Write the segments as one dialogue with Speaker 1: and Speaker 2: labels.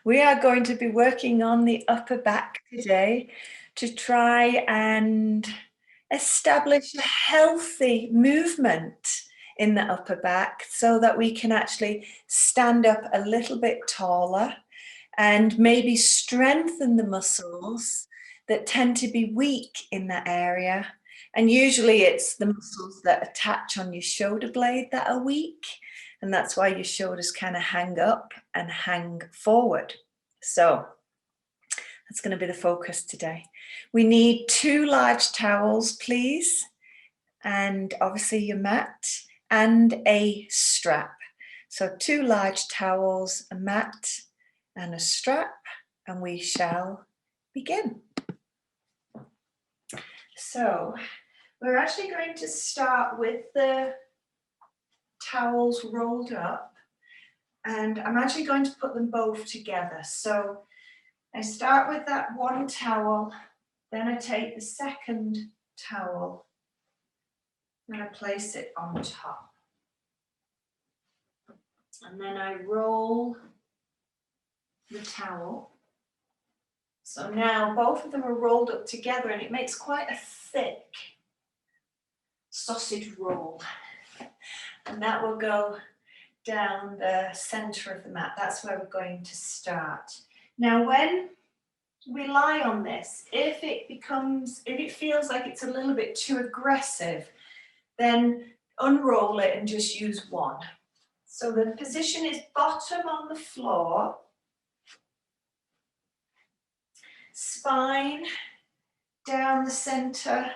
Speaker 1: We are going to be working on the upper back today to try and establish a healthy movement in the upper back so that we can actually stand up a little bit taller and maybe strengthen the muscles that tend to be weak in that area. And usually it's the muscles that attach on your shoulder blade that are weak. And that's why your shoulders kind of hang up and hang forward. So that's going to be the focus today. We need 2 large towels, please. And obviously your mat and a strap. So 2 large towels, a mat and a strap, and we shall begin. So we're actually going to start with the towels rolled up, and I'm actually going to put them both together. So I start with that one towel, then I take the second towel and I place it on top. And then I roll the towel. So now both of them are rolled up together and it makes quite a thick sausage roll. And that will go down the center of the mat. That's where we're going to start. Now, when we lie on this, if it feels like it's a little bit too aggressive, then unroll it and just use one. So the position is bottom on the floor, spine down the center,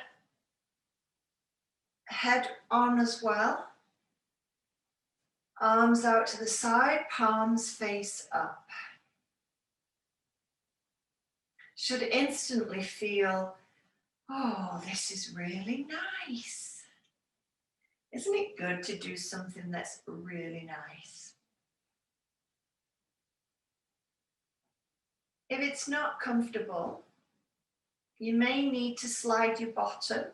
Speaker 1: head on as well. Arms out to the side, palms face up. Should instantly feel, oh, this is really nice. Isn't it good to do something that's really nice? If it's not comfortable, you may need to slide your bottom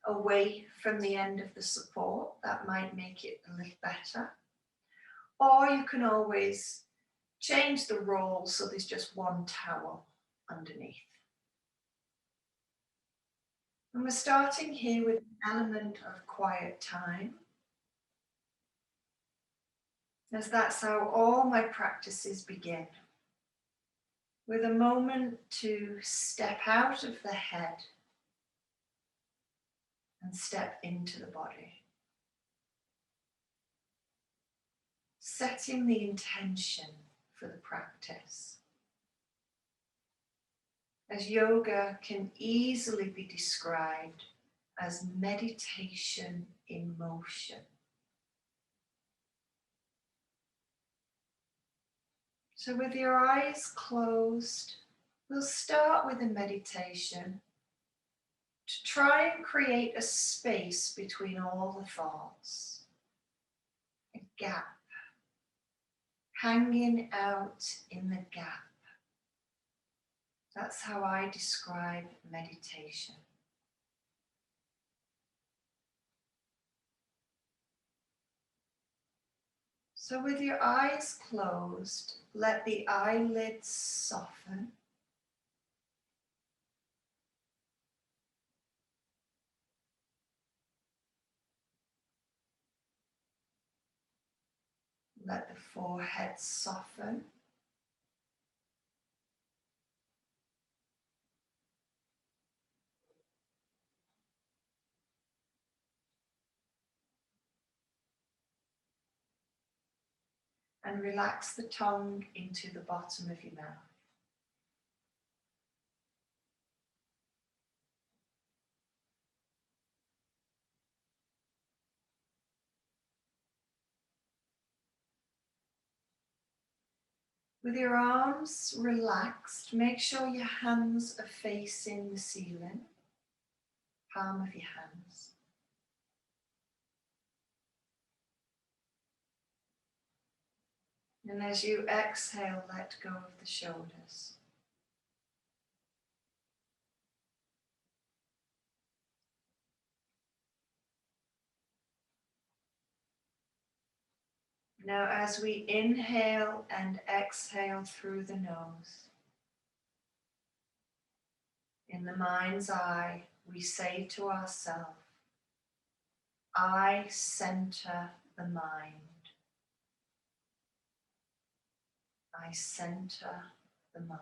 Speaker 1: away from the end of the support. That might make it a little better. Or you can always change the roll so there's just one towel underneath. And we're starting here with an element of quiet time, as that's how all my practices begin, with a moment to step out of the head and step into the body. Setting the intention for the practice. As yoga can easily be described as meditation in motion. So with your eyes closed, we'll start with a meditation to try and create a space between all the thoughts, a gap, hanging out in the gap. That's how I describe meditation. So with your eyes closed, let the eyelids soften. Let the forehead soften. And relax the tongue into the bottom of your mouth. With your arms relaxed, make sure your hands are facing the ceiling, palm of your hands. And as you exhale, let go of the shoulders. Now, as we inhale and exhale through the nose, in the mind's eye, we say to ourselves, I center the mind. I center the mind.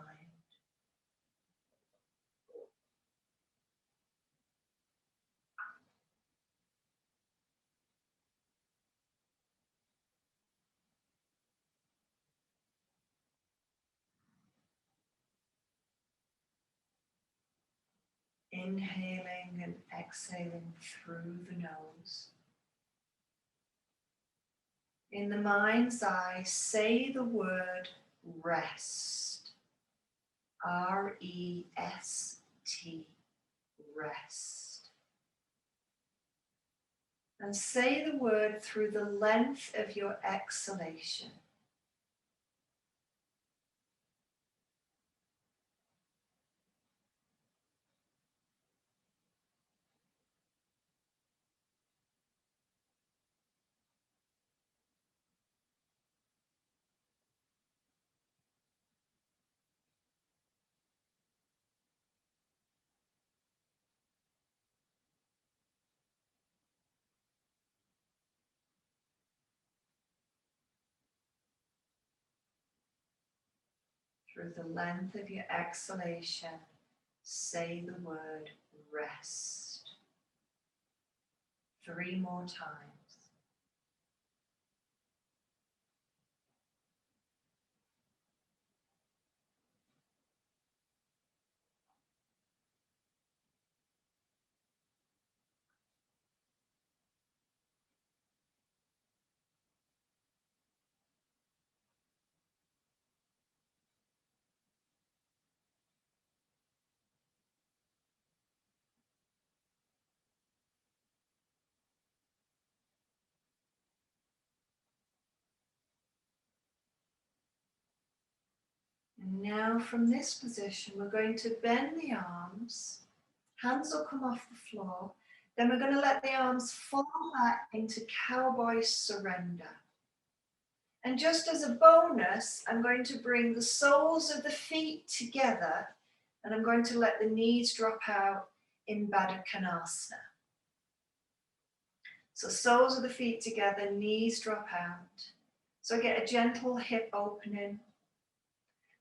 Speaker 1: Inhaling and exhaling through the nose. In the mind's eye, say the word rest. R-E-S-T, rest. And say the word through the length of your exhalation. Through the length of your exhalation, say the word rest. 3 more times. And now from this position, we're going to bend the arms. Hands will come off the floor. Then we're going to let the arms fall back into cowboy surrender. And just as a bonus, I'm going to bring the soles of the feet together and I'm going to let the knees drop out in Baddha-Konasana. So soles of the feet together, knees drop out. So I get a gentle hip opening.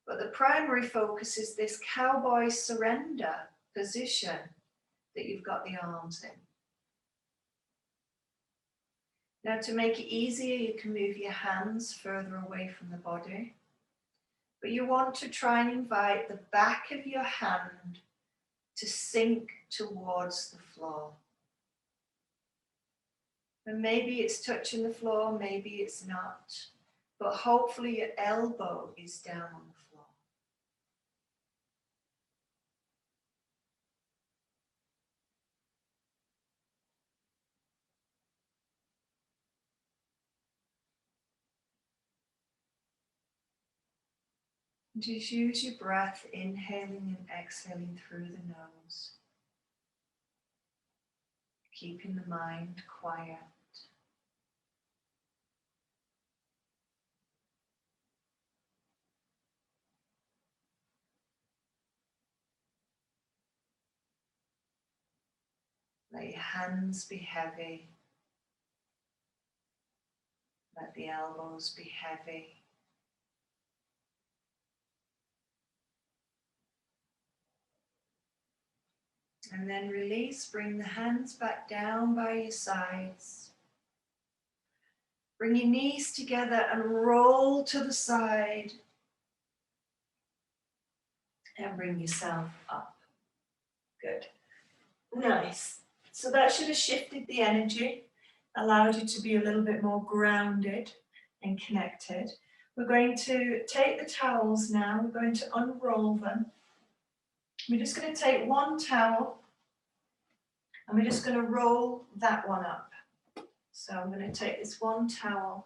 Speaker 1: But the primary focus is this cowboy surrender position that you've got the arms in. Now to make it easier, you can move your hands further away from the body. But you want to try and invite the back of your hand to sink towards the floor. And maybe it's touching the floor, maybe it's not. But hopefully your elbow is down on the floor. Just use your breath, inhaling and exhaling through the nose. Keeping the mind quiet. Let your hands be heavy. Let the elbows be heavy. And then release, bring the hands back down by your sides. Bring your knees together and roll to the side. And bring yourself up. Good. Nice. So that should have shifted the energy, allowed you to be a little bit more grounded and connected. We're going to take the towels now, we're going to unroll them. We're just going to take one towel and we're just going to roll that one up. So I'm going to take this one towel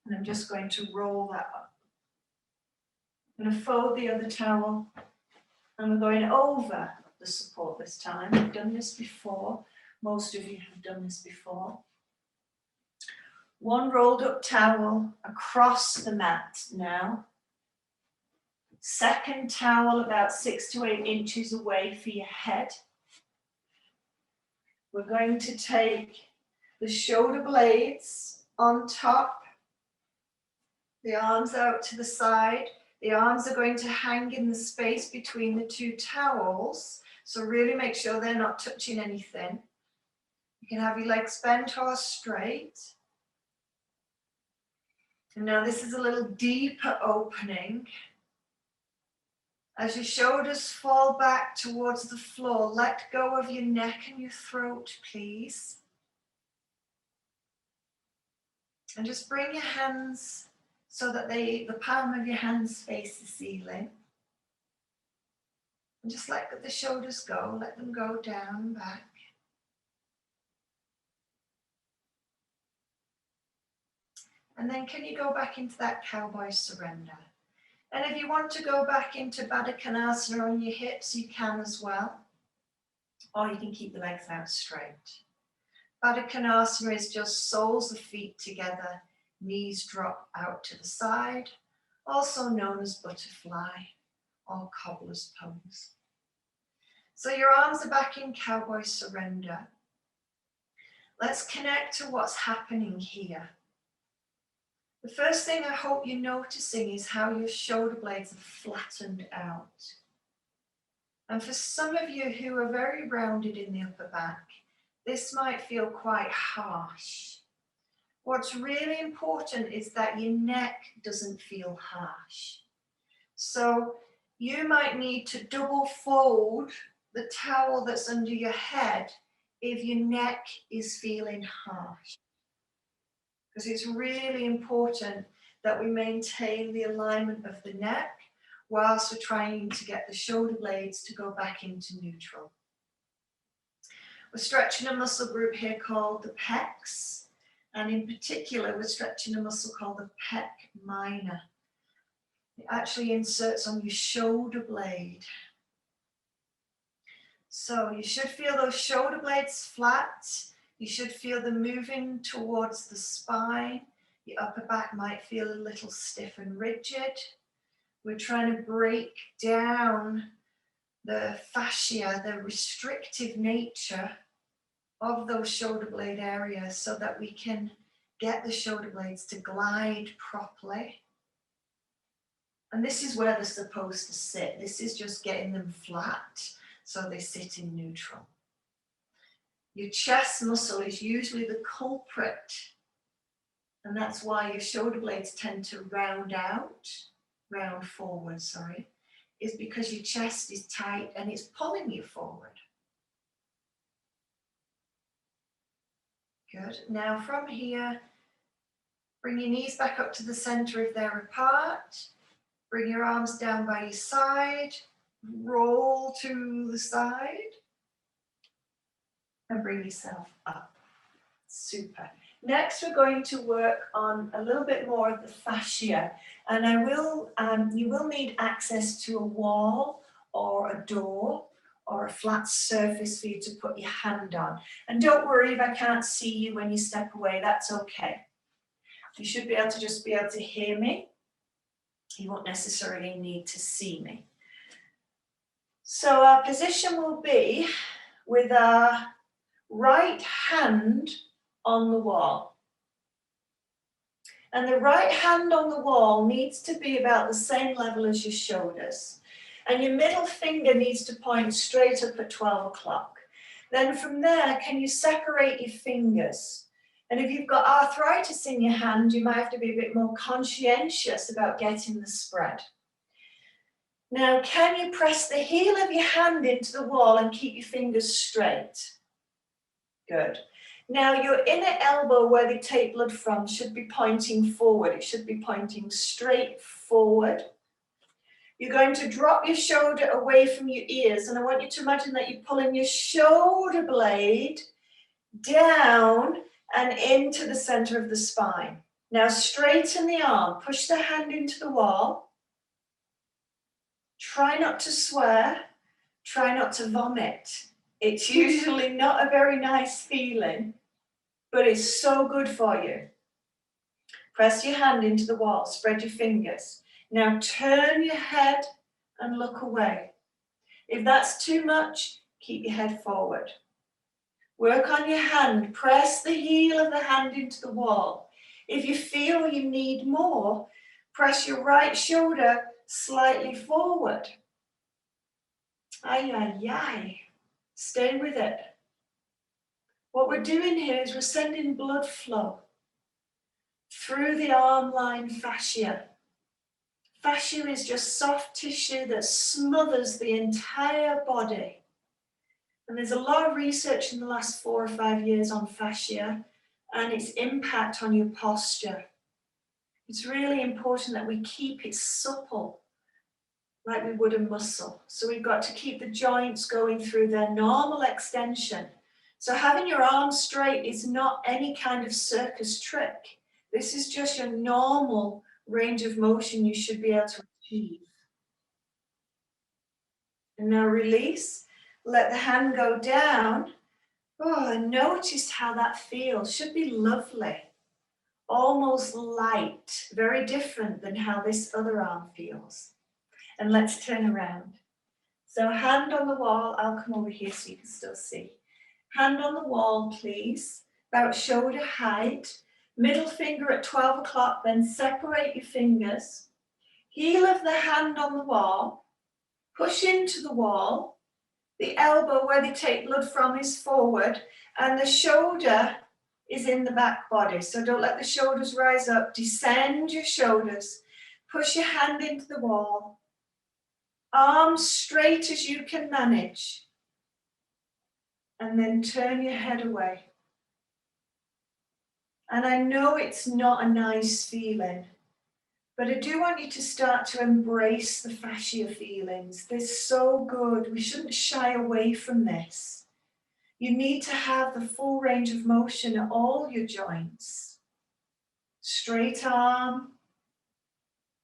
Speaker 1: and I'm just going to roll that up. I'm going to fold the other towel and we're going over the support this time. We've done this before. Most of you have done this before. One rolled up towel across the mat now. Second towel about 6 to 8 inches away for your head. We're going to take the shoulder blades on top, the arms out to the side. The arms are going to hang in the space between the two towels, so really make sure they're not touching anything. You can have your legs bent or straight. And now this is a little deeper opening. As your shoulders fall back towards the floor, let go of your neck and your throat, please. And just bring your hands so that the palm of your hands face the ceiling. And just let the shoulders go, let them go down and back. And then can you go back into that cowboy surrender? And if you want to go back into buttock on your hips, you can as well. Or you can keep the legs out straight. Baddha is just soles of feet together, knees drop out to the side, also known as butterfly or cobbler's pose. So your arms are back in cowboy surrender. Let's connect to what's happening here. The first thing I hope you're noticing is how your shoulder blades are flattened out. And for some of you who are very rounded in the upper back, this might feel quite harsh. What's really important is that your neck doesn't feel harsh. So you might need to double fold the towel that's under your head if your neck is feeling harsh. Because it's really important that we maintain the alignment of the neck whilst we're trying to get the shoulder blades to go back into neutral. We're stretching a muscle group here called the pecs, and in particular we're stretching a muscle called the pec minor. It actually inserts on your shoulder blade. So you should feel those shoulder blades flat. You should feel them moving towards the spine. Your upper back might feel a little stiff and rigid. We're trying to break down the fascia, the restrictive nature of those shoulder blade areas so that we can get the shoulder blades to glide properly. And this is where they're supposed to sit. This is just getting them flat so they sit in neutral. Your chest muscle is usually the culprit, and that's why your shoulder blades tend to round forward, is because your chest is tight and it's pulling you forward. Good. Now from here, bring your knees back up to the center if they're apart. Bring your arms down by your side. Roll to the side. And bring yourself up. Super. Next, we're going to work on a little bit more of the fascia. And you will need access to a wall or a door or a flat surface for you to put your hand on. And don't worry if I can't see you when you step away, that's okay. You should be able to hear me. You won't necessarily need to see me. So our position will be with our right hand on the wall. And the right hand on the wall needs to be about the same level as your shoulders. And your middle finger needs to point straight up at 12 o'clock. Then from there, can you separate your fingers? And if you've got arthritis in your hand, you might have to be a bit more conscientious about getting the spread. Now, can you press the heel of your hand into the wall and keep your fingers straight? Good. Now, your inner elbow, where they take blood from, should be pointing forward. It should be pointing straight forward. You're going to drop your shoulder away from your ears, and I want you to imagine that you're pulling your shoulder blade down and into the center of the spine. Now, straighten the arm. Push the hand into the wall. Try not to swear. Try not to vomit. It's usually not a very nice feeling, but it's so good for you. Press your hand into the wall, spread your fingers. Now turn your head and look away. If that's too much, keep your head forward. Work on your hand, press the heel of the hand into the wall. If you feel you need more, press your right shoulder slightly forward. Ay, ay, ay. Stay with it. What we're doing here is we're sending blood flow through the arm line fascia. Fascia is just soft tissue that smothers the entire body. And there's a lot of research in the last 4 or 5 years on fascia and its impact on your posture. It's really important that we keep it supple, like we would a muscle. So we've got to keep the joints going through their normal extension. So having your arms straight is not any kind of circus trick. This is just your normal range of motion you should be able to achieve. And now release. Let the hand go down. Oh, and notice how that feels. Should be lovely. Almost light. Very different than how this other arm feels. And let's turn around. So hand on the wall. I'll come over here so you can still see. Hand on the wall, please. About shoulder height. Middle finger at 12 o'clock. Then separate your fingers. Heel of the hand on the wall. Push into the wall. The elbow where they take blood from is forward and the shoulder is in the back body. So don't let the shoulders rise up. Descend your shoulders. Push your hand into the wall. Arms straight as you can manage. And then turn your head away. And I know it's not a nice feeling, but I do want you to start to embrace the fascia feelings. They're so good. We shouldn't shy away from this. You need to have the full range of motion at all your joints. Straight arm.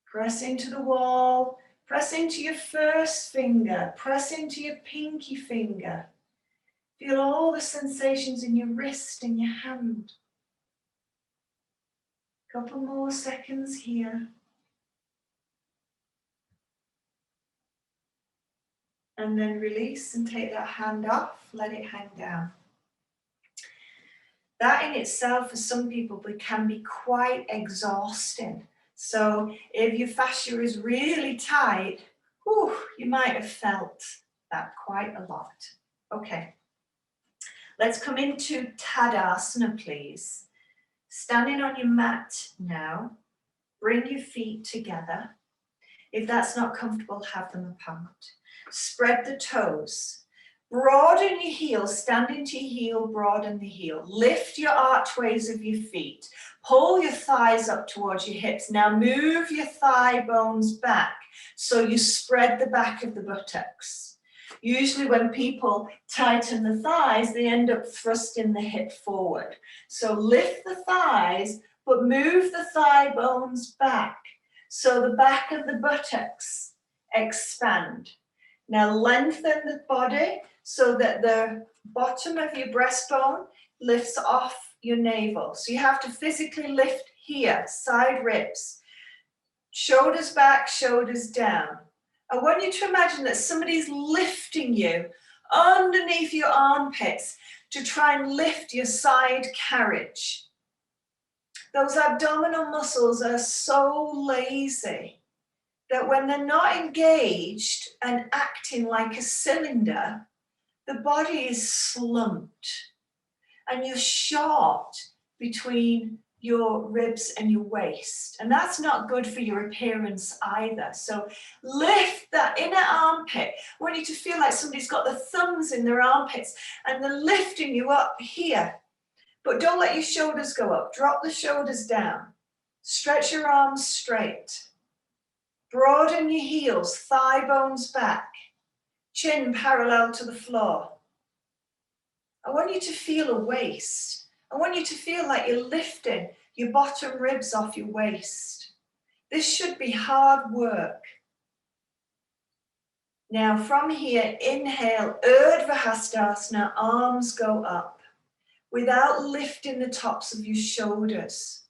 Speaker 1: Press into the wall. Press into your first finger. Press into your pinky finger. Feel all the sensations in your wrist and your hand. Couple more seconds here. And then release and take that hand off, let it hang down. That in itself for some people can be quite exhausting. So if your fascia is really tight, you might have felt that quite a lot. Okay, let's come into Tadasana, please. Standing on your mat now, bring your feet together. If that's not comfortable, have them apart. Spread the toes. Broaden your heel, stand into your heel, broaden the heel. Lift your archways of your feet. Pull your thighs up towards your hips. Now move your thigh bones back so you spread the back of the buttocks. Usually when people tighten the thighs, they end up thrusting the hip forward. So lift the thighs, but move the thigh bones back so the back of the buttocks expand. Now lengthen the body so that the bottom of your breastbone lifts off your navel. So you have to physically lift here, side ribs, shoulders back, shoulders down. I want you to imagine that somebody's lifting you underneath your armpits to try and lift your side carriage. Those abdominal muscles are so lazy that when they're not engaged and acting like a cylinder, the body is slumped and you're short between your ribs and your waist. And that's not good for your appearance either. So lift that inner armpit. I want you to feel like somebody's got the thumbs in their armpits and they're lifting you up here. But don't let your shoulders go up. Drop the shoulders down. Stretch your arms straight. Broaden your heels, thigh bones back, chin parallel to the floor. I want you to feel a waist. I want you to feel like you're lifting your bottom ribs off your waist. This should be hard work. Now from here, inhale, Urdhva Hastasana, arms go up without lifting the tops of your shoulders.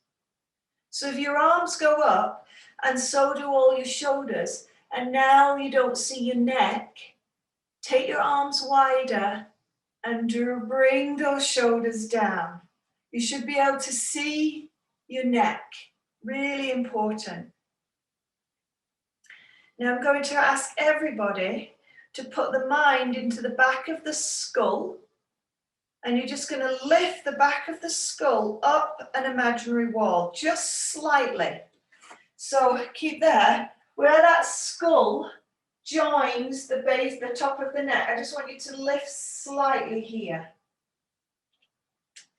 Speaker 1: So if your arms go up, and so do all your shoulders, and now you don't see your neck, take your arms wider and bring those shoulders down. You should be able to see your neck. Really important. Now I'm going to ask everybody to put the mind into the back of the skull, and you're just going to lift the back of the skull up an imaginary wall, just slightly. So keep there. Where that skull joins the base, the top of the neck, I just want you to lift slightly here.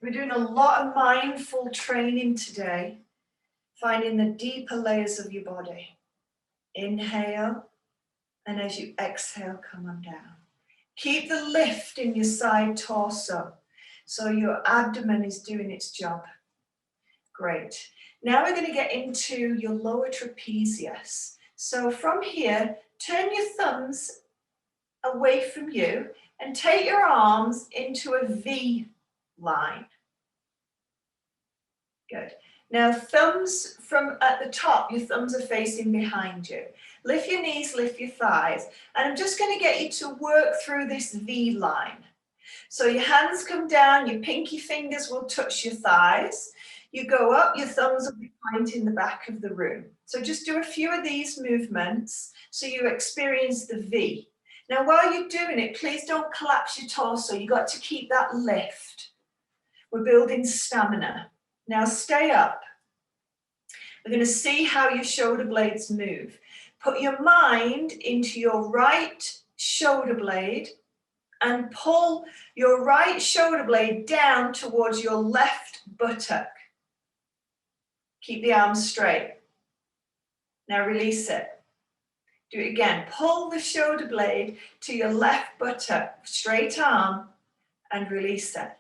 Speaker 1: We're doing a lot of mindful training today, finding the deeper layers of your body. Inhale, and as you exhale, come on down. Keep the lift in your side torso, so your abdomen is doing its job. Great. Now we're going to get into your lower trapezius. So from here, turn your thumbs away from you and take your arms into a V line. Good. Now thumbs from at the top, your thumbs are facing behind you. Lift your knees, lift your thighs. And I'm just going to get you to work through this V line. So your hands come down, your pinky fingers will touch your thighs. You go up, your thumbs will be pointing the back of the room. So just do a few of these movements so you experience the V. Now while you're doing it, please don't collapse your torso. You've got to keep that lift. We're building stamina. Now stay up. We're going to see how your shoulder blades move. Put your mind into your right shoulder blade and pull your right shoulder blade down towards your left buttock. Keep the arms straight. Now release it. Do it again. Pull the shoulder blade to your left buttock, straight arm, and release it.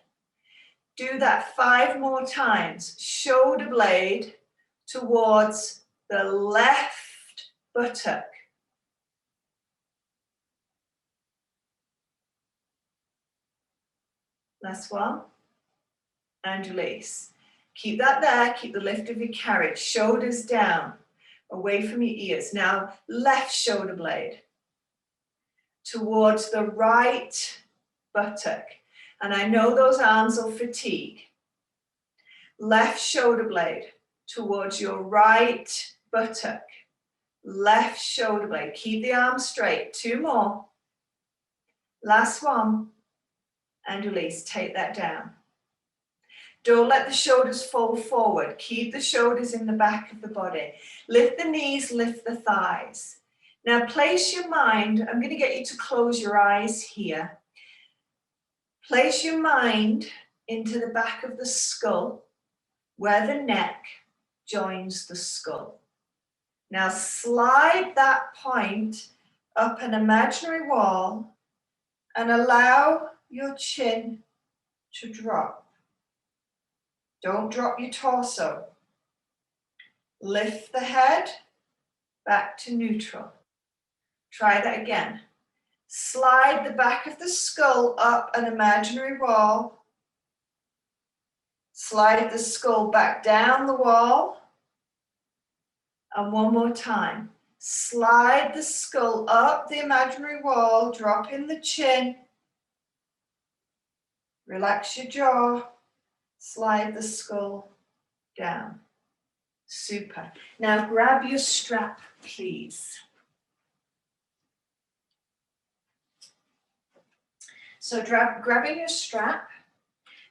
Speaker 1: Do that 5 more times. Shoulder blade towards the left buttock. Last one. And release. Keep that there. Keep the lift of your carriage. Shoulders down, away from your ears. Now, left shoulder blade towards the right buttock. And I know those arms will fatigue. Left shoulder blade towards your right buttock. Left shoulder blade. Keep the arms straight. 2 more. Last one. And release. Take that down. Don't let the shoulders fall forward. Keep the shoulders in the back of the body. Lift the knees, lift the thighs. Now place your mind, I'm going to get you to close your eyes here. Place your mind into the back of the skull where the neck joins the skull. Now slide that point up an imaginary wall and allow your chin to drop. Don't drop your torso. Lift the head back to neutral. Try that again. Slide the back of the skull up an imaginary wall. Slide the skull back down the wall. And one more time. Slide the skull up the imaginary wall, drop in the chin. Relax your jaw. Slide the skull down. Super. Now grab your strap, please. So grabbing your strap,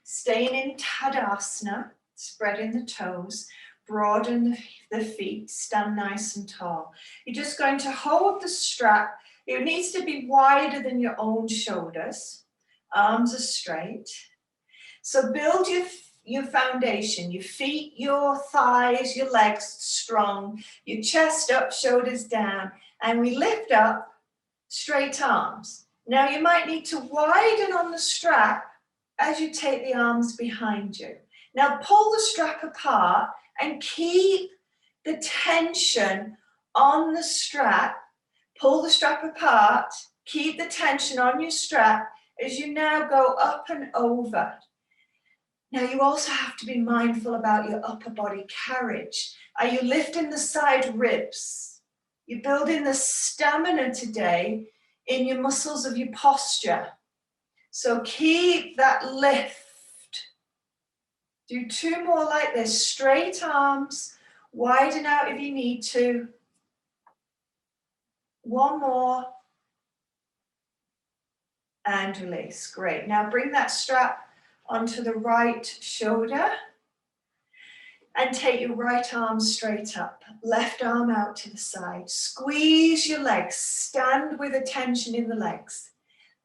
Speaker 1: staying in Tadasana, spreading the toes, broaden the feet, stand nice and tall. You're just going to hold the strap. It needs to be wider than your own shoulders. Arms are straight. So build your foundation, your feet, your thighs, your legs strong, your chest up, shoulders down, and we lift up, straight arms. Now you might need to widen on the strap as you take the arms behind you. Now pull the strap apart and keep the tension on the strap. Pull the strap apart, keep the tension on your strap as you now go up and over. Now you also have to be mindful about your upper body carriage. Are you lifting the side ribs? You're building the stamina today in your muscles of your posture. So keep that lift. Do 2 more like this. Straight arms, widen out if you need to. 1 more. And release. Great. Now bring that strap onto the right shoulder. And take your right arm straight up. Left arm out to the side. Squeeze your legs. Stand with a tension in the legs.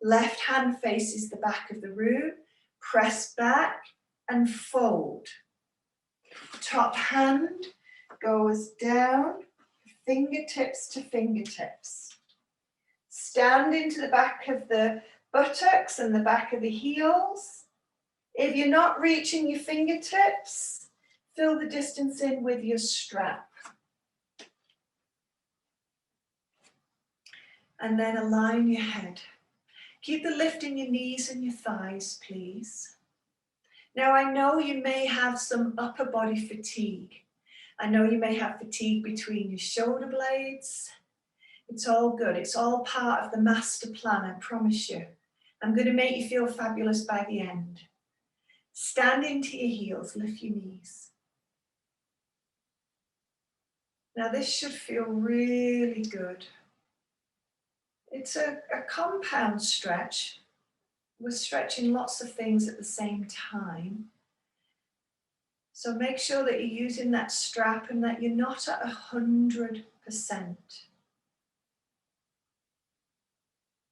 Speaker 1: Left hand faces the back of the room. Press back and fold. Top hand goes down, fingertips to fingertips. Stand into the back of the buttocks and the back of the heels. If you're not reaching your fingertips, fill the distance in with your strap. And then align your head. Keep the lift in your knees and your thighs, please. Now, I know you may have some upper body fatigue. I know you may have fatigue between your shoulder blades. It's all good. It's all part of the master plan, I promise you. I'm going to make you feel fabulous by the end. Stand into your heels, lift your knees. Now, this should feel really good. It's a compound stretch. We're stretching lots of things at the same time. So make sure that you're using that strap and that you're not at 100%.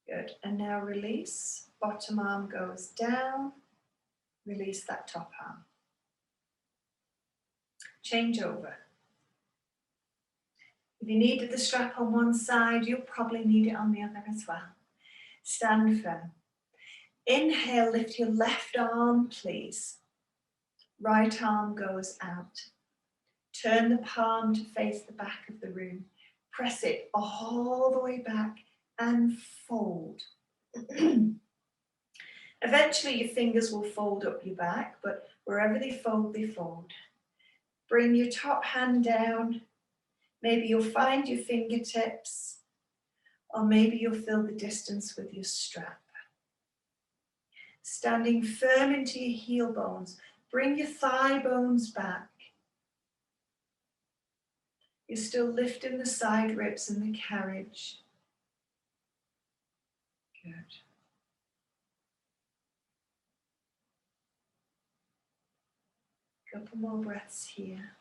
Speaker 1: Good. And now release. Bottom arm goes down. Release that top arm. Change over. If you needed the strap on one side, you'll probably need it on the other as well. Stand firm. Inhale, lift your left arm, please. Right arm goes out. Turn the palm to face the back of the room. Press it all the way back and fold. Eventually your fingers will fold up your back, but wherever they fold, they fold. Bring your top hand down. Maybe you'll find your fingertips, or maybe you'll fill the distance with your strap. Standing firm into your heel bones. Bring your thigh bones back. You're still lifting the side ribs and the carriage. Good. A couple more breaths here.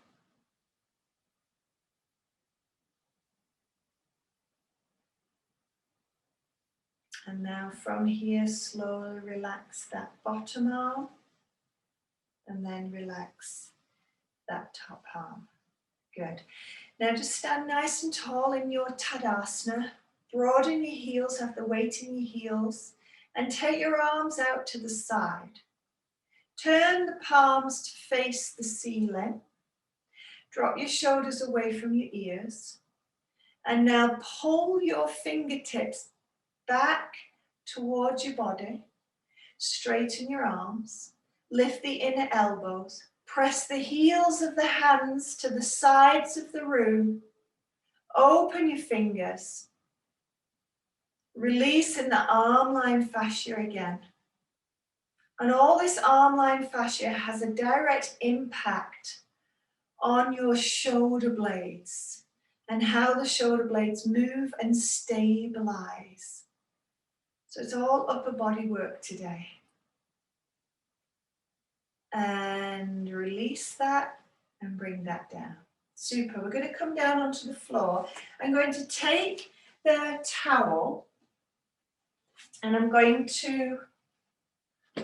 Speaker 1: And now from here, slowly relax that bottom arm and then relax that top arm. Good. Now just stand nice and tall in your Tadasana. Broaden your heels, have the weight in your heels, and take your arms out to the side. Turn the palms to face the ceiling. Drop your shoulders away from your ears. And now pull your fingertips back towards your body. Straighten your arms. Lift the inner elbows. Press the heels of the hands to the sides of the room. Open your fingers. Releasing the arm line fascia again. And all this arm line fascia has a direct impact on your shoulder blades and how the shoulder blades move and stabilize. So it's all upper body work today. And release that and bring that down. Super. We're going to come down onto the floor. I'm going to take the towel and I'm going to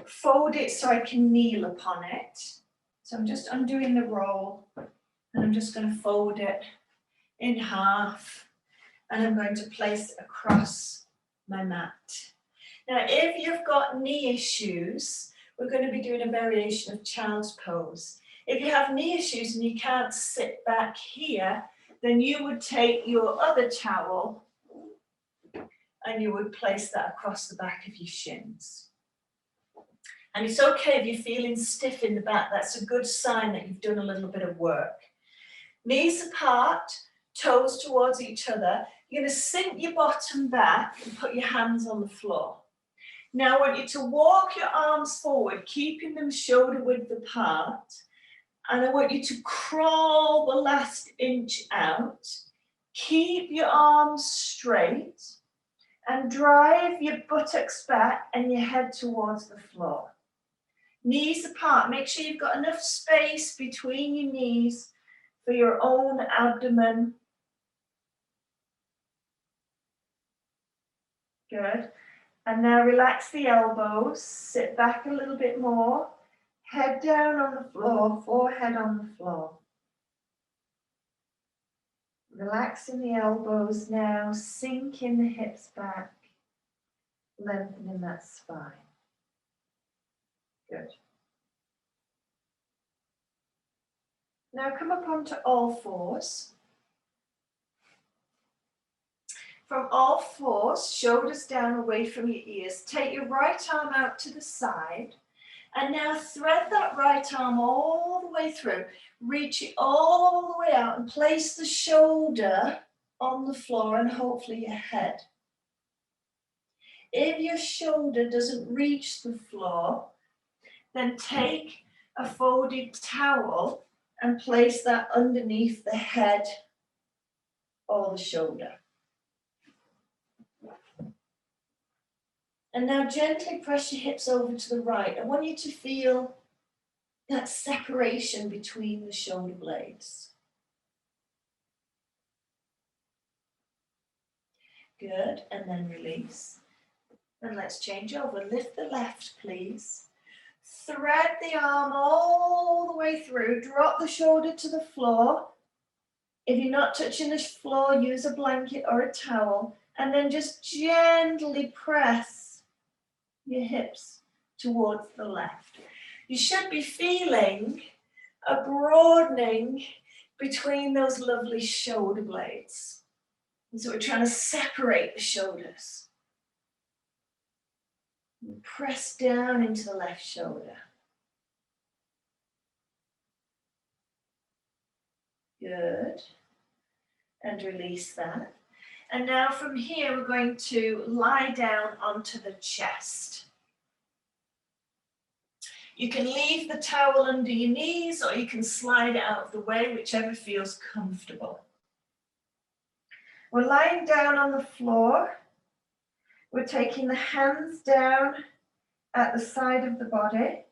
Speaker 1: fold it so I can kneel upon it. So I'm just undoing the roll and I'm just going to fold it in half and I'm going to place it across my mat. Now, if you've got knee issues, we're going to be doing a variation of child's pose. If you have knee issues and you can't sit back here, then you would take your other towel and you would place that across the back of your shins. And it's okay if you're feeling stiff in the back. That's a good sign that you've done a little bit of work. Knees apart, toes towards each other. You're going to sink your bottom back and put your hands on the floor. Now I want you to walk your arms forward, keeping them shoulder width apart. And I want you to crawl the last inch out. Keep your arms straight and drive your buttocks back and your head towards the floor. Knees apart. Make sure you've got enough space between your knees for your own abdomen. Good. And now relax the elbows. Sit back a little bit more. Head down on the floor, forehead on the floor. Relaxing the elbows now, sinking the hips back, lengthening that spine. Good. Now come up onto all fours. From all fours, shoulders down away from your ears. Take your right arm out to the side. And now thread that right arm all the way through. Reach it all the way out and place the shoulder on the floor and hopefully your head. If your shoulder doesn't reach the floor, then take a folded towel and place that underneath the head or the shoulder. And now gently press your hips over to the right. I want you to feel that separation between the shoulder blades. Good, and then release. And let's change over. Lift the left, please. Thread the arm all the way through. Drop the shoulder to the floor. If you're not touching the floor, use a blanket or a towel. And then just gently press your hips towards the left. You should be feeling a broadening between those lovely shoulder blades. And so we're trying to separate the shoulders. And press down into the left shoulder. Good. And release that. And now from here, we're going to lie down onto the chest. You can leave the towel under your knees or you can slide it out of the way, whichever feels comfortable. We're lying down on the floor. We're taking the hands down at the side of the body.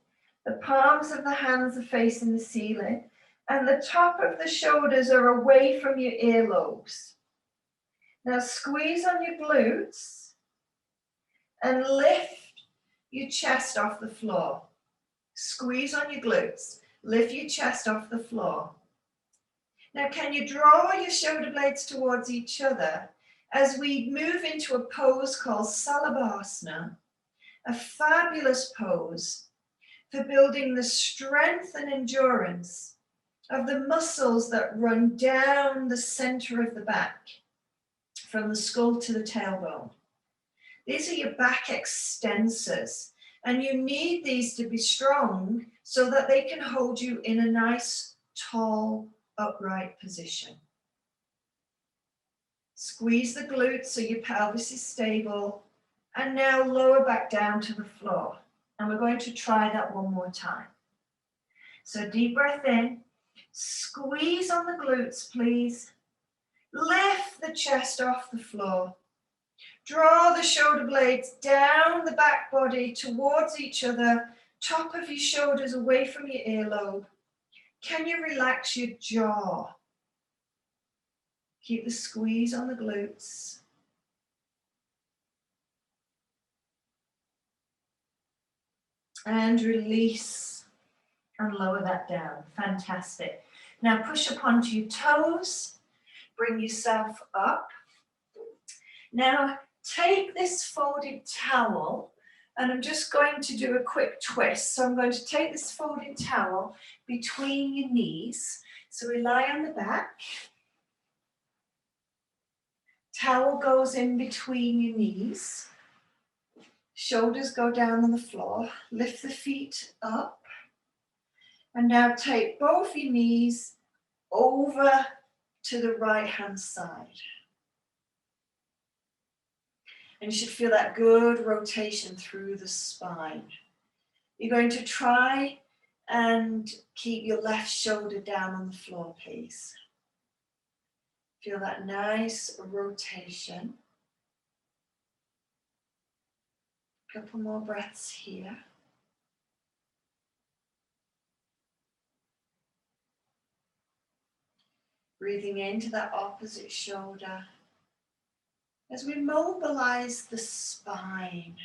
Speaker 1: The palms of the hands are facing the ceiling and the top of the shoulders are away from your earlobes. Now squeeze on your glutes and lift your chest off the floor. Squeeze on your glutes, lift your chest off the floor. Now can you draw your shoulder blades towards each other as we move into a pose called Salabhasana, a fabulous pose for building the strength and endurance of the muscles that run down the center of the back, from the skull to the tailbone. These are your back extensors, and you need these to be strong so that they can hold you in a nice, tall, upright position. Squeeze the glutes so your pelvis is stable, and now lower back down to the floor. And we're going to try that one more time. So deep breath in, squeeze on the glutes, please. Lift the chest off the floor. Draw the shoulder blades down the back body towards each other, top of your shoulders away from your earlobe. Can you relax your jaw? Keep the squeeze on the glutes. And release and lower that down. Fantastic. Now push up onto your toes. Bring yourself up. Now take this folded towel and I'm just going to do a quick twist. So I'm going to take this folded towel between your knees. So we lie on the back. Towel goes in between your knees. Shoulders go down on the floor. Lift the feet up. And now take both your knees over to the right hand side. And you should feel that good rotation through the spine. You're going to try and keep your left shoulder down on the floor, please. Feel that nice rotation. Couple more breaths here. Breathing into that opposite shoulder as we mobilize the spine.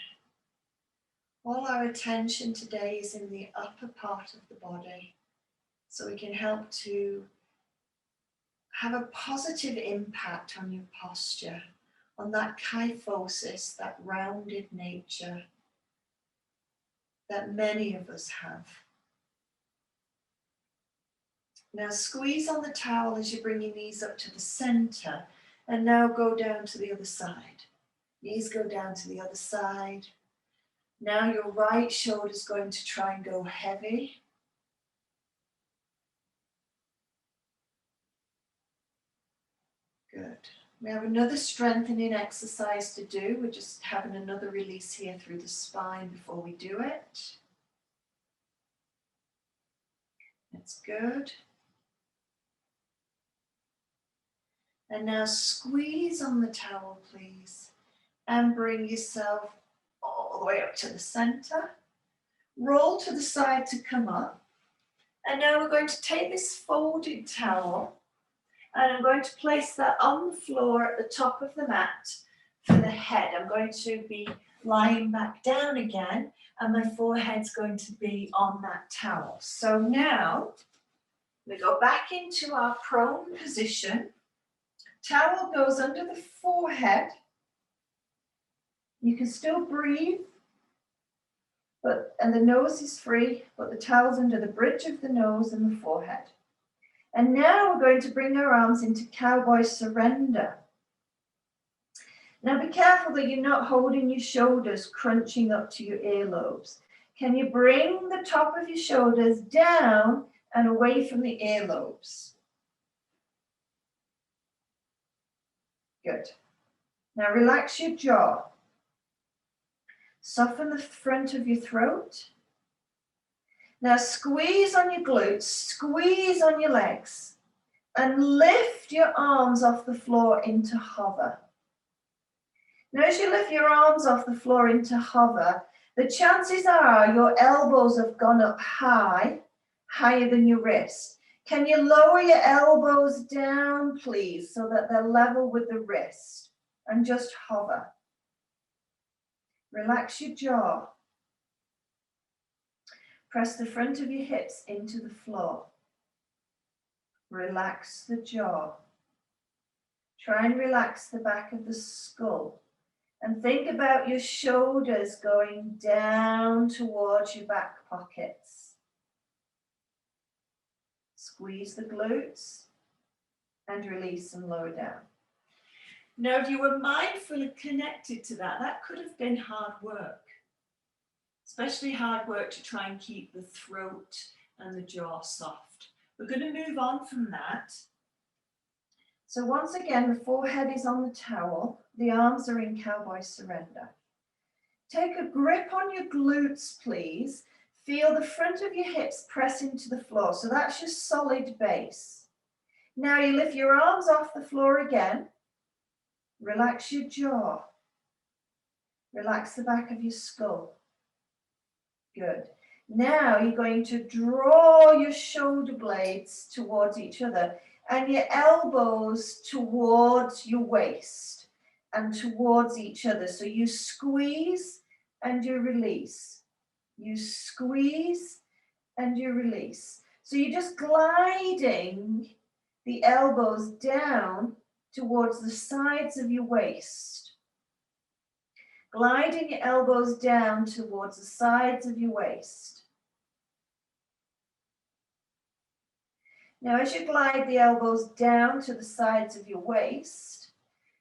Speaker 1: All our attention today is in the upper part of the body, so we can help to have a positive impact on your posture, on that kyphosis, that rounded nature that many of us have. Now squeeze on the towel as you bring your knees up to the center, and now go down to the other side. Knees go down to the other side. Now your right shoulder is going to try and go heavy. Good. We have another strengthening exercise to do. We're just having another release here through the spine before we do it. That's good. And now squeeze on the towel, please, and bring yourself all the way up to the center. Roll to the side to come up. And now we're going to take this folded towel and I'm going to place that on the floor at the top of the mat for the head. I'm going to be lying back down again and my forehead's going to be on that towel. So now we go back into our prone position. Towel goes under the forehead. You can still breathe, and the nose is free, but the towel's under the bridge of the nose and the forehead. And now we're going to bring our arms into cowboy surrender. Now be careful that you're not holding your shoulders crunching up to your earlobes. Can you bring the top of your shoulders down and away from the earlobes? Good. Now relax your jaw. Soften the front of your throat. Now squeeze on your glutes, squeeze on your legs, and lift your arms off the floor into hover. Now as you lift your arms off the floor into hover, the chances are your elbows have gone up high, higher than your wrist. Can you lower your elbows down, please, so that they're level with the wrist, and just hover. Relax your jaw. Press the front of your hips into the floor. Relax the jaw. Try and relax the back of the skull. And think about your shoulders going down towards your back pockets. Squeeze the glutes and release and lower down. Now, if you were mindfully connected to that, that could have been hard work. Especially hard work to try and keep the throat and the jaw soft. We're going to move on from that. So once again, the forehead is on the towel. The arms are in cowboy surrender. Take a grip on your glutes, please. Feel the front of your hips press into the floor. So that's your solid base. Now you lift your arms off the floor again. Relax your jaw. Relax the back of your skull. Good. Now you're going to draw your shoulder blades towards each other and your elbows towards your waist and towards each other. So you squeeze and you release. You squeeze and you release. So you're just gliding the elbows down towards the sides of your waist. Gliding your elbows down towards the sides of your waist. Now, as you glide the elbows down to the sides of your waist,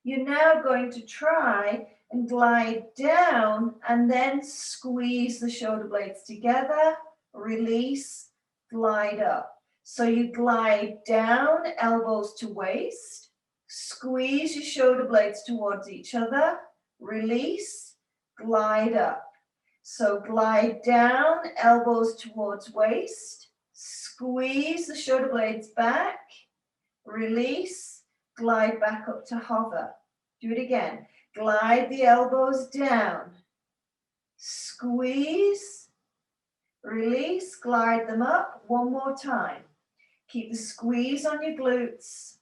Speaker 1: you're now going to try and glide down, and then squeeze the shoulder blades together, release, glide up. So you glide down, elbows to waist, squeeze your shoulder blades towards each other, release, glide up. So glide down, elbows towards waist, squeeze the shoulder blades back, release, glide back up to hover. Do it again. Glide the elbows down, squeeze, release, glide them up. One more time. Keep the squeeze on your glutes.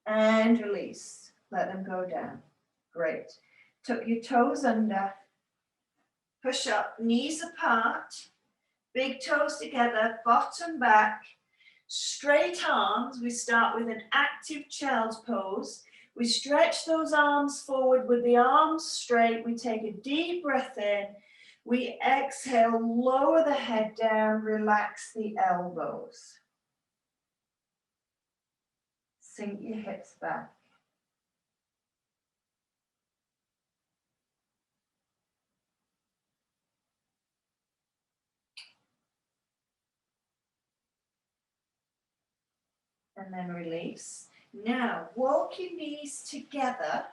Speaker 1: And release. Let them go down. Great. Tuck your toes under. Push up, knees apart. Big toes together, bottom back. Straight arms. We start with an active child's pose. We stretch those arms forward with the arms straight. We take a deep breath in. We exhale, lower the head down, relax the elbows. Sink your hips back. And then release. Now, walk your knees together.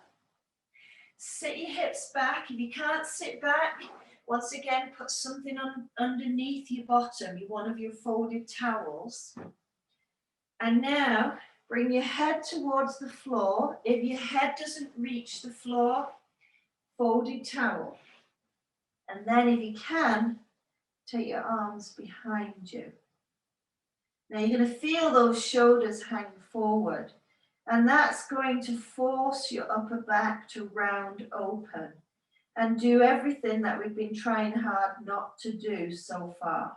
Speaker 1: Sit your hips back. If you can't sit back, once again, put something on underneath your bottom, one of your folded towels. And now, bring your head towards the floor. If your head doesn't reach the floor, folded towel. And then if you can, take your arms behind you. Now you're going to feel those shoulders hang forward, and that's going to force your upper back to round open and do everything that we've been trying hard not to do so far.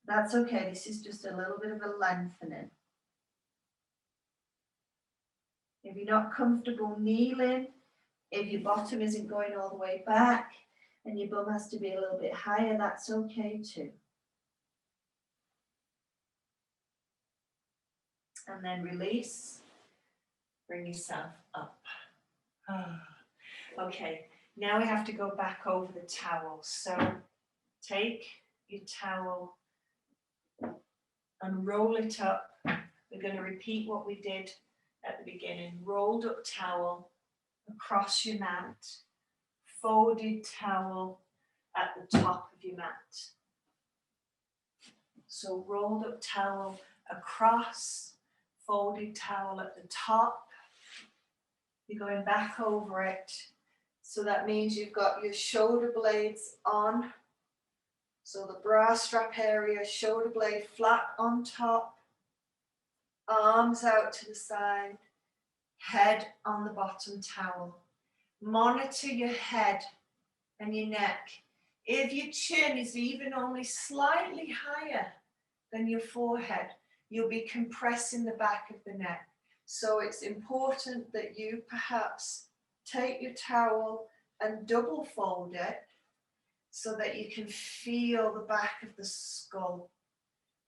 Speaker 1: That's okay, this is just a little bit of a lengthening. If you're not comfortable kneeling, if your bottom isn't going all the way back and your bum has to be a little bit higher, that's okay too. And then release, bring yourself up. Okay, now we have to go back over the towel. So take your towel and roll it up. We're going to repeat what we did at the beginning. Rolled up towel across your mat, folded towel at the top of your mat. So rolled up towel across, folded towel at the top. You're going back over it. So that means you've got your shoulder blades on. So the bra strap area, shoulder blade flat on top, arms out to the side, head on the bottom towel. Monitor your head and your neck. If your chin is even only slightly higher than your forehead, you'll be compressing the back of the neck. So it's important that you perhaps take your towel and double fold it so that you can feel the back of the skull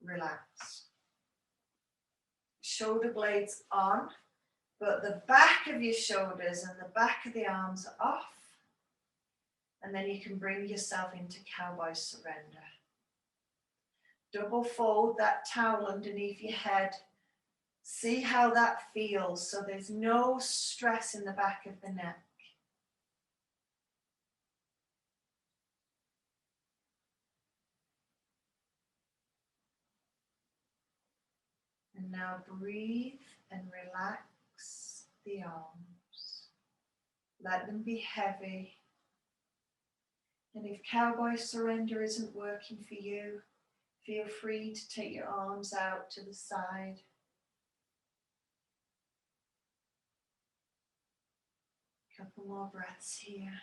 Speaker 1: relax. Shoulder blades on, but the back of your shoulders and the back of the arms are off. And then you can bring yourself into cowboy surrender. Double fold that towel underneath your head. See how that feels, so there's no stress in the back of the neck. And now breathe and relax the arms. Let them be heavy. And if cowboy surrender isn't working for you, feel free to take your arms out to the side. Couple more breaths here.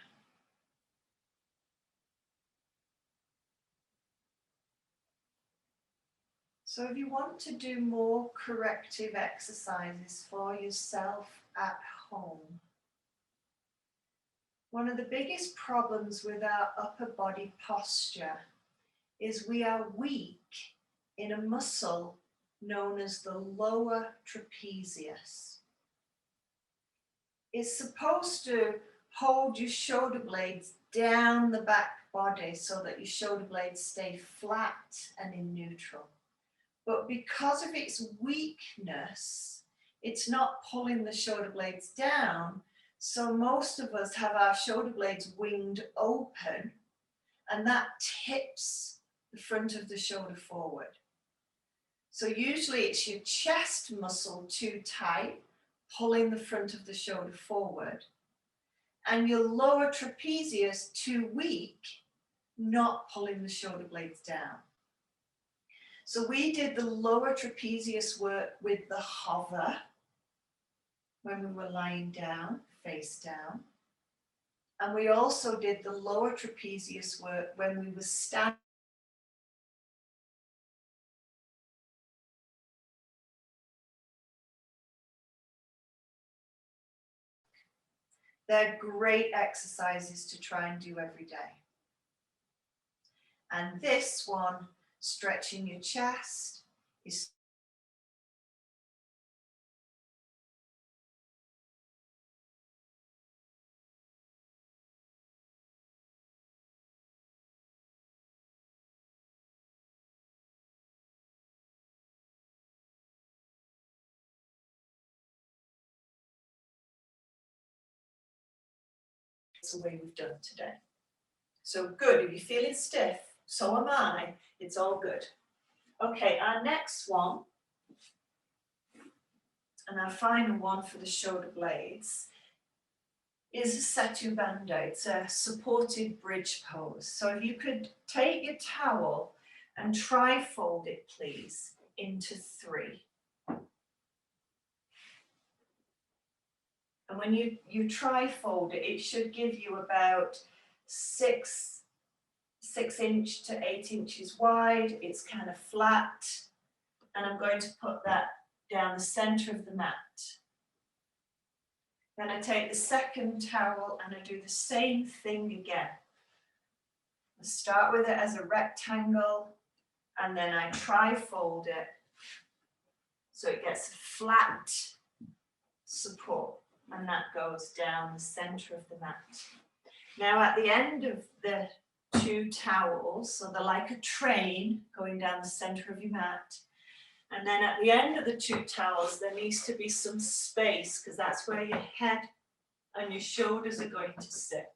Speaker 1: So if you want to do more corrective exercises for yourself at home, one of the biggest problems with our upper body posture is we are weak in a muscle known as the lower trapezius. is supposed to hold your shoulder blades down the back body so that your shoulder blades stay flat and in neutral. But because of its weakness, it's not pulling the shoulder blades down. So most of us have our shoulder blades winged open, and that tips the front of the shoulder forward. So usually it's your chest muscle too tight, pulling the front of the shoulder forward, and your lower trapezius too weak, not pulling the shoulder blades down. So we did the lower trapezius work with the hover when we were lying down, face down. And we also did the lower trapezius work when we were standing. They're great exercises to try and do every day. And this one, stretching your chest, is the way we've done today. So good, if you're feeling stiff, so am I, it's all good. Okay, our next one, and our final one for the shoulder blades, is a Setu Bandha. It's a supported bridge pose. So if you could take your towel and tri-fold it, please, into 3. And when you tri-fold it, it should give you about 6 inch to 8 inches wide. It's kind of flat. And I'm going to put that down the center of the mat. Then I take the second towel and I do the same thing again. I start with it as a rectangle and then I tri-fold it so it gets a flat support, and that goes down the center of the mat. Now at the end of the 2 towels, so they're like a train going down the center of your mat, and then at the end of the 2 towels there needs to be some space because that's where your head and your shoulders are going to sit.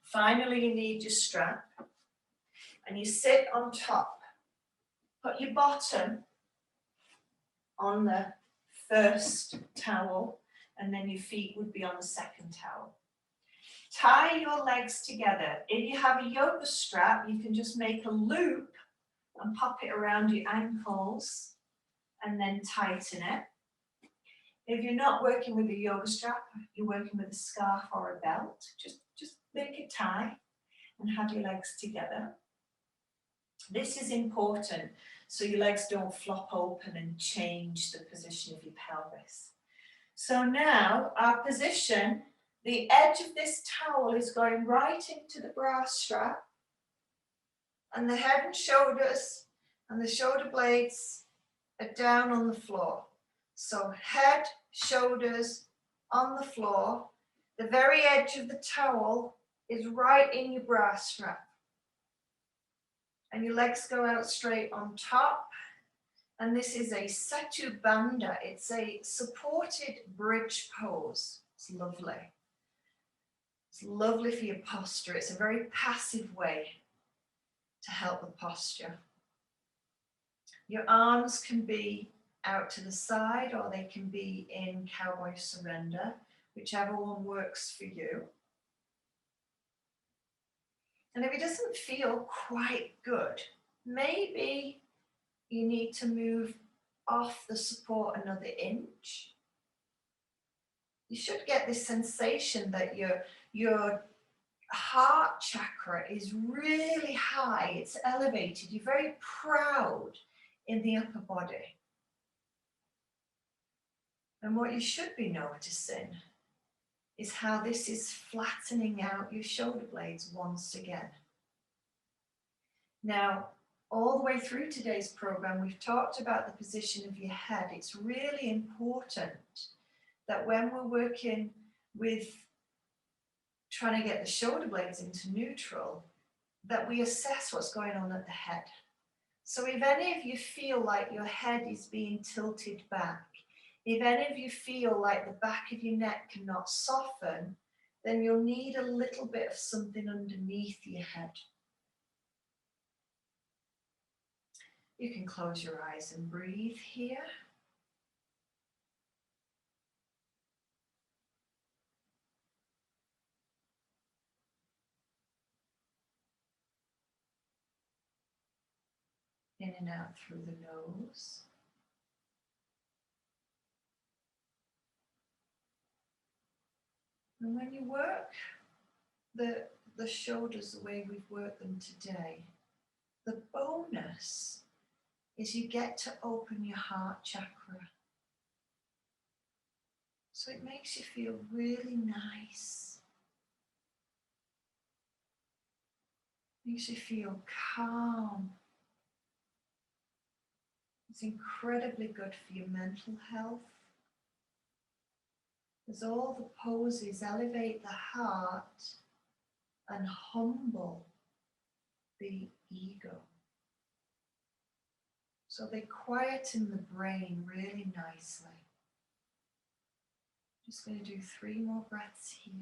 Speaker 1: Finally, you need your strap and you sit on top. Put your bottom on the first towel and then your feet would be on the second towel. Tie your legs together. If you have a yoga strap, you can just make a loop and pop it around your ankles and then tighten it. If you're not working with a yoga strap, you're working with a scarf or a belt, just make a tie and have your legs together. This is important so your legs don't flop open and change the position of your pelvis. So now our position, the edge of this towel is going right into the bra strap, and the head and shoulders and the shoulder blades are down on the floor. So head, shoulders on the floor. The very edge of the towel is right in your bra strap. And your legs go out straight on top. And this is a Setu Bandha. It's a supported bridge pose. It's lovely. It's lovely for your posture. It's a very passive way to help the posture. Your arms can be out to the side or they can be in cowboy surrender, whichever one works for you. And if it doesn't feel quite good, maybe you need to move off the support another inch. You should get this sensation that your heart chakra is really high, it's elevated, you're very proud in the upper body. And what you should be noticing is how this is flattening out your shoulder blades once again. Now, all the way through today's program, we've talked about the position of your head. It's really important that when we're working with trying to get the shoulder blades into neutral, that we assess what's going on at the head. So if any of you feel like your head is being tilted back, if any of you feel like the back of your neck cannot soften, then you'll need a little bit of something underneath your head. You can close your eyes and breathe here. In and out through the nose. And when you work the shoulders the way we've worked them today, the bonus is you get to open your heart chakra. So it makes you feel really nice. Makes you feel calm. It's incredibly good for your mental health. As all the poses elevate the heart and humble the ego. So they quieten the brain really nicely. Just going to do 3 more breaths here.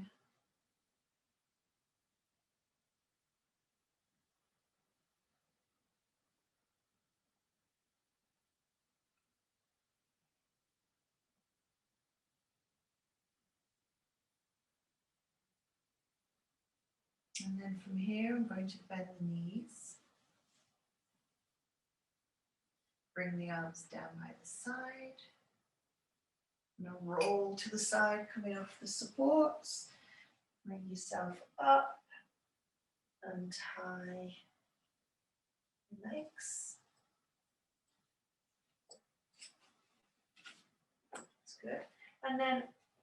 Speaker 1: And then from here, I'm going to bend the knees. Bring the arms down by the side. Now roll to the side, coming off the supports. Bring yourself up and tie the legs. That's good. And then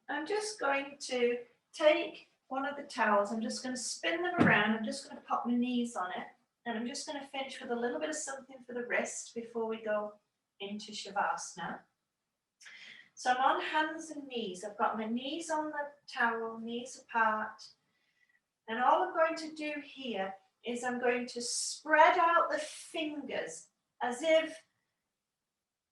Speaker 1: I'm just going to take one of the towels. I'm just going to spin them around. I'm just going to pop my knees on it. And I'm just going to finish with a little bit of something for the wrist before we go into Shavasana. So I'm on hands and knees. I've got my knees on the towel, knees apart. And all I'm going to do here is I'm going to spread out the fingers as if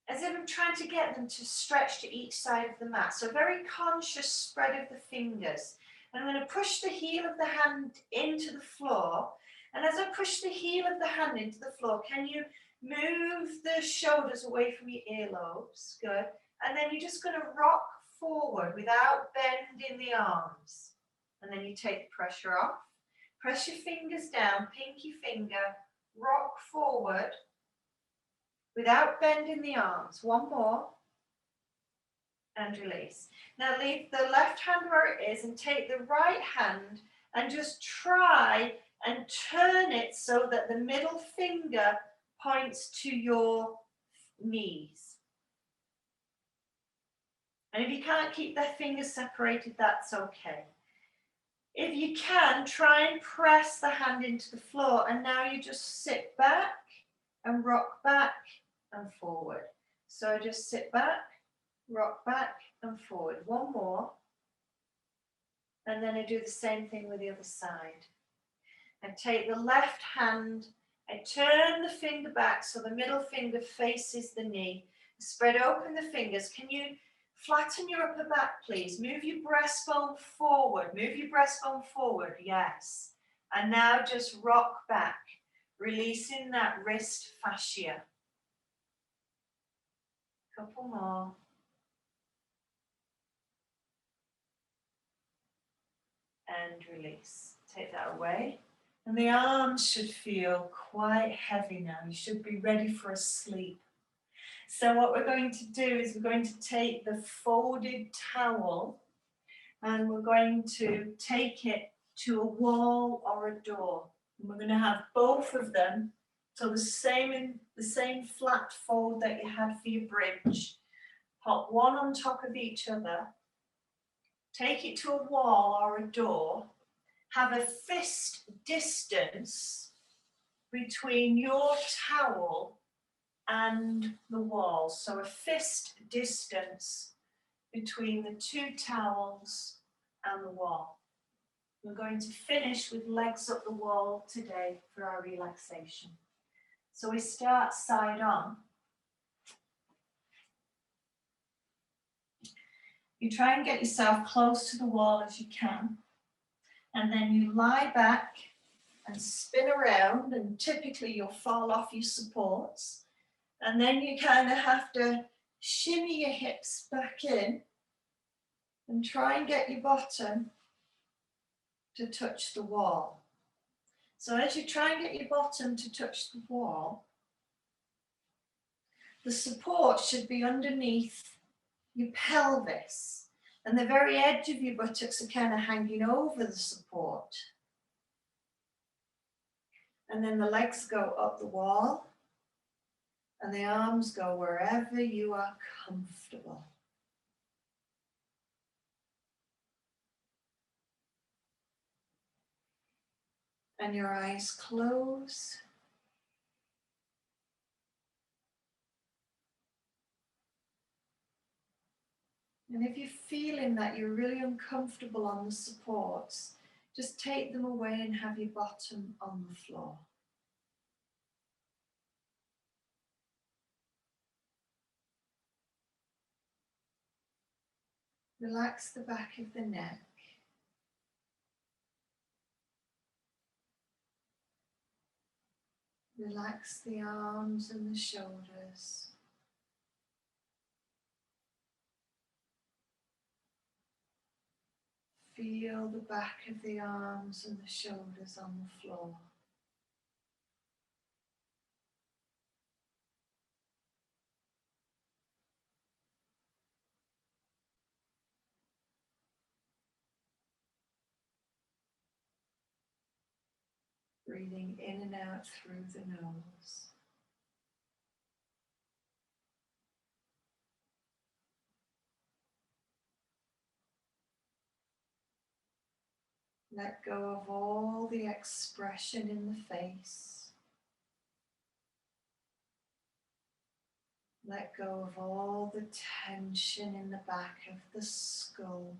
Speaker 1: I'm trying to get them to stretch to each side of the mat. So a very conscious spread of the fingers. And I'm going to push the heel of the hand into the floor. And as I push the heel of the hand into the floor, can you move the shoulders away from your earlobes? Good. And then you're just going to rock forward without bending the arms. And then you take the pressure off. Press your fingers down, pinky finger, rock forward without bending the arms. One more. And release. Now leave the left hand where it is and take the right hand and just try and turn it so that the middle finger points to your knees. And if you can't keep the fingers separated, that's okay. If you can, try and press the hand into the floor, and now you just sit back and rock back and forward. So just sit back, rock back and forward. One more. And then I do the same thing with the other side. I take the left hand, I turn the finger back so the middle finger faces the knee. Spread open the fingers. Can you flatten your upper back, please? Move your breastbone forward. Move your breastbone forward. Yes. And now just rock back, releasing that wrist fascia. Couple more. And release. Take that away. And the arms should feel quite heavy now. You should be ready for a sleep. So what we're going to do is we're going to take the folded towel and we're going to take it to a wall or a door. And we're going to have both of them, so the same flat fold that you had for your bridge. Pop one on top of each other. Take it to a wall or a door. Have a fist distance between your towel and the wall. So a fist distance between the two towels and the wall. We're going to finish with legs up the wall today for our relaxation. So we start side on. You try and get yourself close to the wall as you can, and then you lie back and spin around, and typically you'll fall off your supports, and then you kind of have to shimmy your hips back in and try and get your bottom to touch the wall. So as you try and get your bottom to touch the wall, the support should be underneath your pelvis, and the very edge of your buttocks are kind of hanging over the support. And then the legs go up the wall, and the arms go wherever you are comfortable. And your eyes close. And if you're feeling that you're really uncomfortable on the supports, just take them away and have your bottom on the floor. Relax the back of the neck. Relax the arms and the shoulders. Feel the back of the arms and the shoulders on the floor. Breathing in and out through the nose. Let go of all the expression in the face. Let go of all the tension in the back of the skull.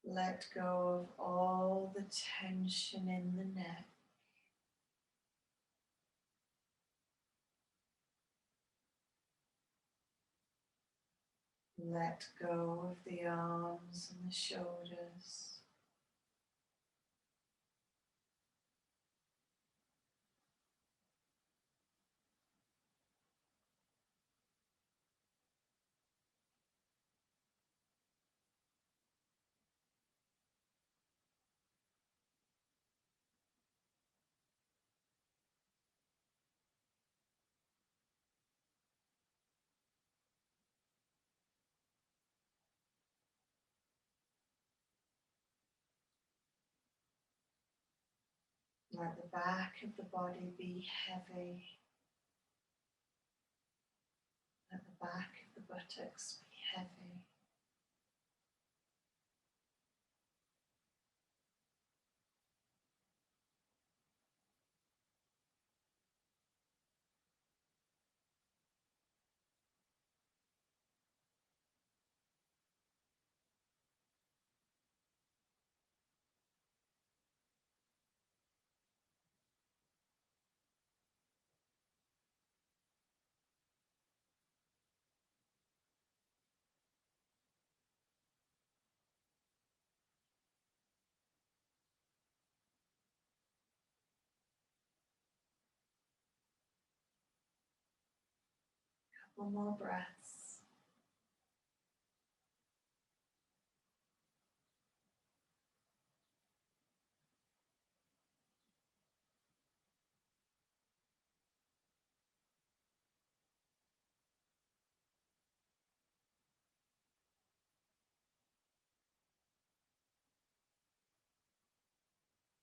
Speaker 1: Let go of all the tension in the neck. Let go of the arms and the shoulders. Let the back of the body be heavy. Let the back of the buttocks be heavy. Couple more breaths.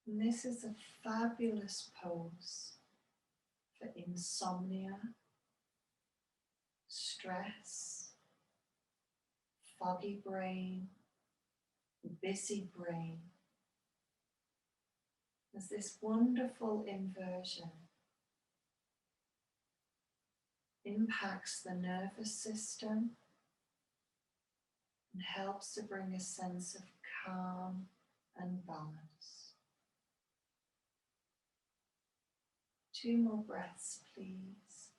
Speaker 1: And this is a fabulous pose for insomnia, stress, foggy brain, busy brain. There's this wonderful inversion. impacts the nervous system and helps to bring a sense of calm and balance. 2 more breaths, please.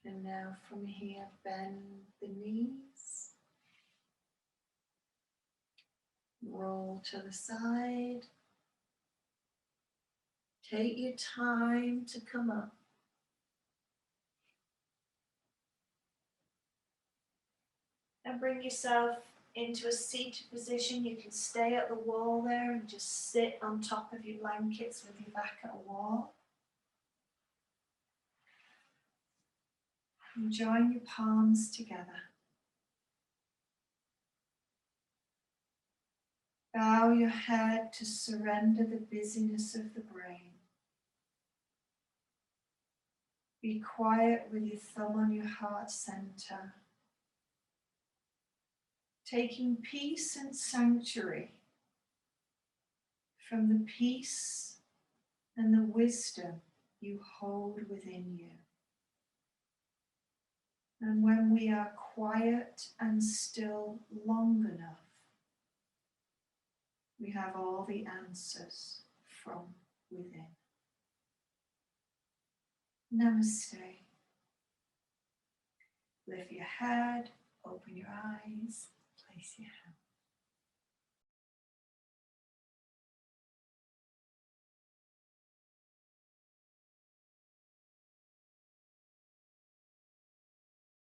Speaker 1: And now from here, bend the knees, roll to the side. Take your time to come up. And bring yourself into a seated position. You can stay at the wall there and just sit on top of your blankets with your back at a wall. And join your palms together. Bow your head to surrender the busyness of the brain. Be quiet with your thumb on your heart center. Taking peace and sanctuary from the peace and the wisdom you hold within you. And when we are quiet and still long enough, we have all the answers from within. Namaste. Lift your head, open your eyes, place your hand.